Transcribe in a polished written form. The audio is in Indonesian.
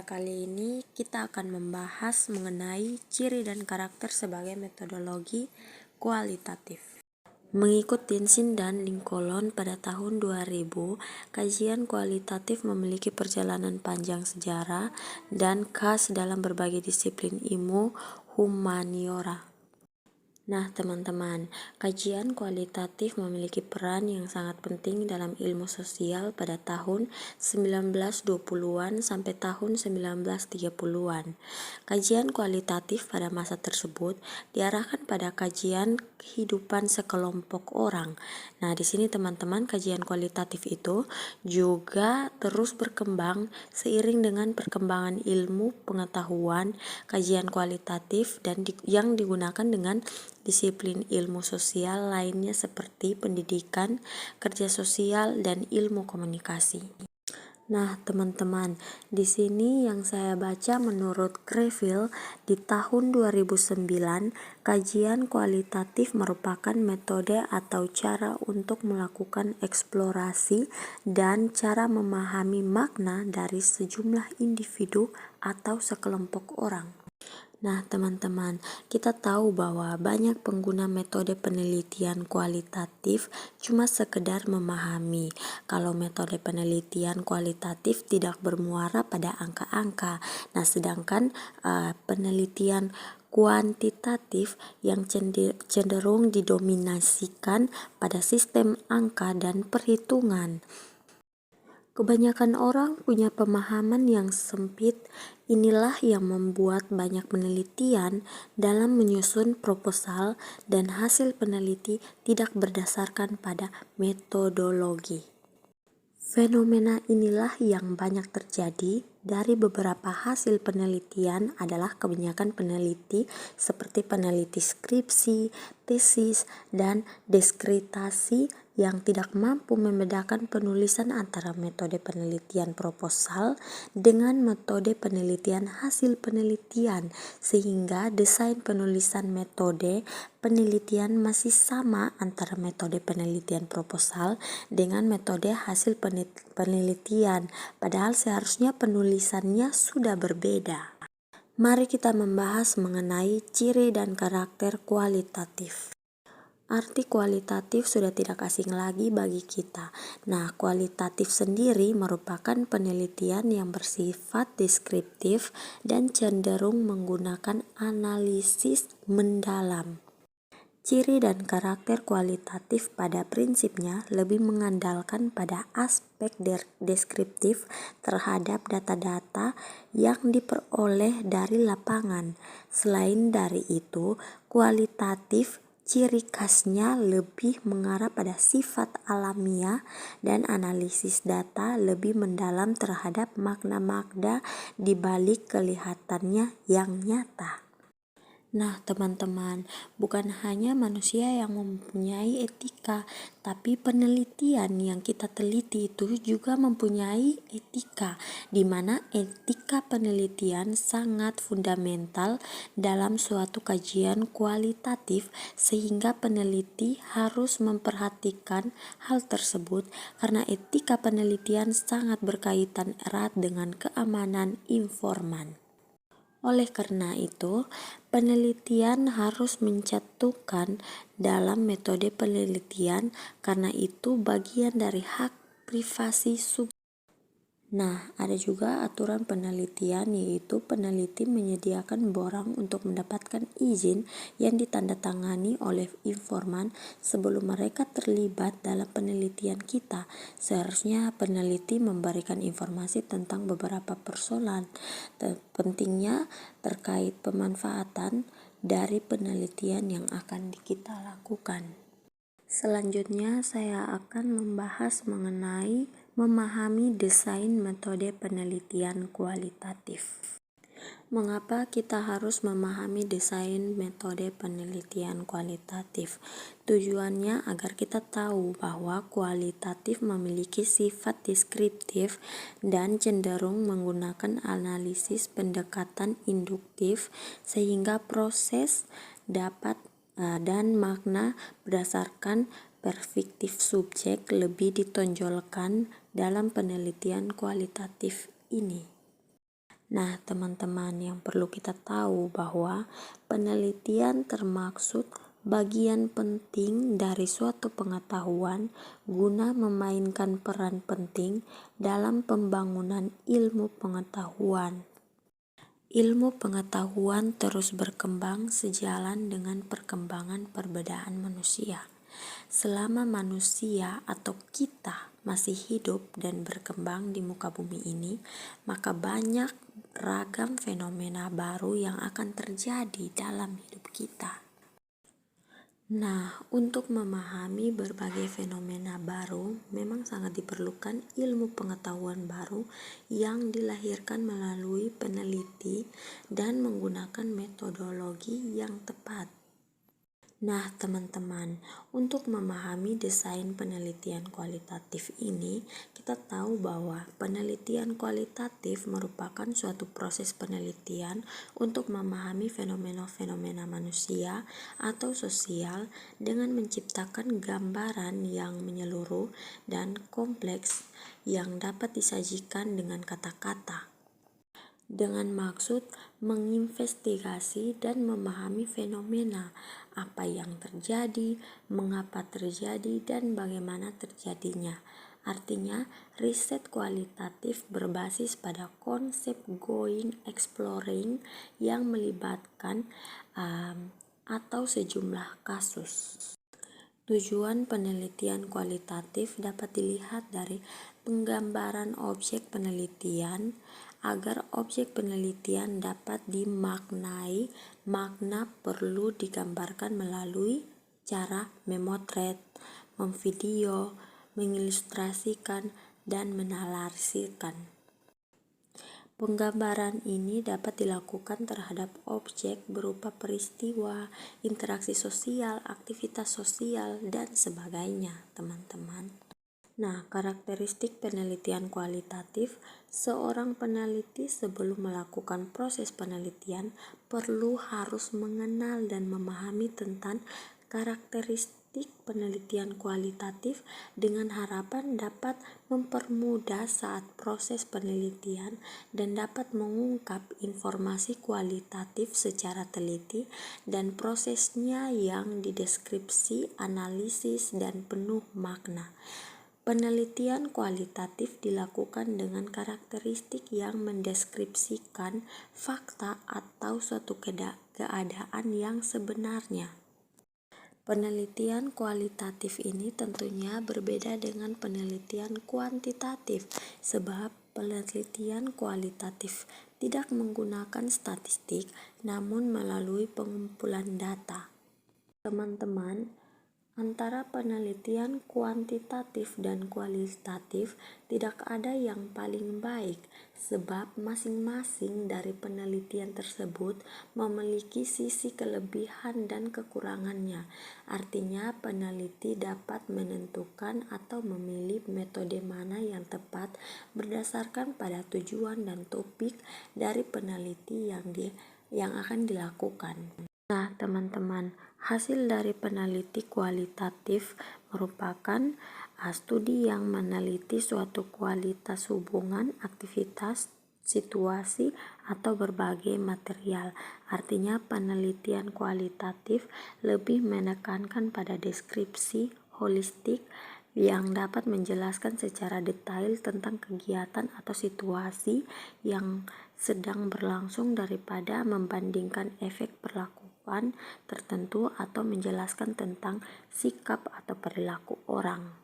kali ini kita akan membahas mengenai ciri dan karakter sebagai metodologi kualitatif. Mengikut Dinsin dan Lincoln pada tahun 2000, kajian kualitatif memiliki perjalanan panjang sejarah dan khas dalam berbagai disiplin ilmu humaniora. Nah teman-teman, kajian kualitatif memiliki peran yang sangat penting dalam ilmu sosial pada tahun 1920-an sampai tahun 1930-an. Kajian kualitatif pada masa tersebut diarahkan pada kajian kehidupan sekelompok orang. Nah di sini teman-teman, kajian kualitatif itu juga terus berkembang seiring dengan perkembangan ilmu pengetahuan. Kajian kualitatif dan yang digunakan dengan disiplin ilmu sosial lainnya seperti pendidikan, kerja sosial, dan ilmu komunikasi. Nah, teman-teman, di sini yang saya baca menurut Creville di tahun 2009, kajian kualitatif merupakan metode atau cara untuk melakukan eksplorasi dan cara memahami makna dari sejumlah individu atau sekelompok orang. Nah teman-teman, kita tahu bahwa banyak pengguna metode penelitian kualitatif cuma sekedar memahami. Kalau metode penelitian kualitatif tidak bermuara pada angka-angka. Nah sedangkan penelitian kuantitatif yang cenderung didominasikan pada sistem angka dan perhitungan. Kebanyakan orang punya pemahaman yang sempit. Inilah yang membuat banyak penelitian dalam menyusun proposal dan hasil peneliti tidak berdasarkan pada metodologi. Fenomena inilah yang banyak terjadi. Dari beberapa hasil penelitian adalah kebanyakan peneliti seperti peneliti skripsi, tesis, dan diskretasi yang tidak mampu membedakan penulisan antara metode penelitian proposal dengan metode penelitian hasil penelitian, sehingga desain penulisan metode penelitian masih sama antara metode penelitian proposal dengan metode hasil penelitian, padahal seharusnya penulisannya sudah berbeda. Mari kita membahas mengenai ciri dan karakter kualitatif. Arti kualitatif sudah tidak asing lagi bagi kita. Nah, kualitatif sendiri merupakan penelitian yang bersifat deskriptif dan cenderung menggunakan analisis mendalam. Ciri dan karakter kualitatif pada prinsipnya lebih mengandalkan pada aspek deskriptif terhadap data-data yang diperoleh dari lapangan. Selain dari itu, kualitatif ciri khasnya lebih mengarah pada sifat alamiah dan analisis data lebih mendalam terhadap makna-makna di balik kelihatannya yang nyata. Nah teman-teman, bukan hanya manusia yang mempunyai etika, tapi penelitian yang kita teliti itu juga mempunyai etika, di mana etika penelitian sangat fundamental dalam suatu kajian kualitatif, sehingga peneliti harus memperhatikan hal tersebut karena etika penelitian sangat berkaitan erat dengan keamanan informan. Oleh karena itu, penelitian harus mencantumkan dalam metode penelitian karena itu bagian dari hak privasi subjek. Nah, ada juga aturan penelitian, yaitu peneliti menyediakan borang untuk mendapatkan izin yang ditandatangani oleh informan sebelum mereka terlibat dalam penelitian kita. Seharusnya peneliti memberikan informasi tentang beberapa persoalan pentingnya terkait pemanfaatan dari penelitian yang akan kita lakukan. Selanjutnya saya akan membahas mengenai memahami desain metode penelitian kualitatif. Mengapa kita harus memahami desain metode penelitian kualitatif? Tujuannya agar kita tahu bahwa kualitatif memiliki sifat deskriptif dan cenderung menggunakan analisis pendekatan induktif sehingga proses dapat dan makna berdasarkan perspektif subjek lebih ditonjolkan dalam penelitian kualitatif ini. Nah, teman-teman, yang perlu kita tahu bahwa penelitian termaksud bagian penting dari suatu pengetahuan guna memainkan peran penting dalam pembangunan ilmu pengetahuan. Ilmu pengetahuan terus berkembang sejalan dengan perkembangan perbedaan manusia. Selama manusia atau kita masih hidup dan berkembang di muka bumi ini, maka banyak ragam fenomena baru yang akan terjadi dalam hidup kita. Nah, untuk memahami berbagai fenomena baru, memang sangat diperlukan ilmu pengetahuan baru yang dilahirkan melalui peneliti dan menggunakan metodologi yang tepat. Nah, teman-teman, untuk memahami desain penelitian kualitatif ini, kita tahu bahwa penelitian kualitatif merupakan suatu proses penelitian untuk memahami fenomena-fenomena manusia atau sosial dengan menciptakan gambaran yang menyeluruh dan kompleks yang dapat disajikan dengan kata-kata, dengan maksud menginvestigasi dan memahami fenomena, apa yang terjadi, mengapa terjadi, dan bagaimana terjadinya. Artinya, riset kualitatif berbasis pada konsep going exploring yang melibatkan atau sejumlah kasus. Tujuan penelitian kualitatif dapat dilihat dari penggambaran objek penelitian. Agar objek penelitian dapat dimaknai, makna perlu digambarkan melalui cara memotret, memvideo, mengilustrasikan, dan menalarisikan. Penggambaran ini dapat dilakukan terhadap objek berupa peristiwa, interaksi sosial, aktivitas sosial, dan sebagainya, teman-teman. Nah, karakteristik penelitian kualitatif, seorang peneliti sebelum melakukan proses penelitian harus mengenal dan memahami tentang karakteristik penelitian kualitatif dengan harapan dapat mempermudah saat proses penelitian dan dapat mengungkap informasi kualitatif secara teliti dan prosesnya yang dideskripsi, analisis, dan penuh makna. Penelitian kualitatif dilakukan dengan karakteristik yang mendeskripsikan fakta atau suatu keadaan yang sebenarnya. Penelitian kualitatif ini tentunya berbeda dengan penelitian kuantitatif, sebab penelitian kualitatif tidak menggunakan statistik, namun melalui pengumpulan data. Teman-teman, antara penelitian kuantitatif dan kualitatif tidak ada yang paling baik, sebab masing-masing dari penelitian tersebut memiliki sisi kelebihan dan kekurangannya. Artinya, peneliti dapat menentukan atau memilih metode mana yang tepat berdasarkan pada tujuan dan topik dari peneliti yang akan dilakukan. Nah, teman-teman, hasil dari peneliti kualitatif merupakan studi yang meneliti suatu kualitas hubungan, aktivitas, situasi, atau berbagai material. Artinya, penelitian kualitatif lebih menekankan pada deskripsi holistik yang dapat menjelaskan secara detail tentang kegiatan atau situasi yang sedang berlangsung daripada membandingkan efek perlakuan tertentu atau menjelaskan tentang sikap atau perilaku orang.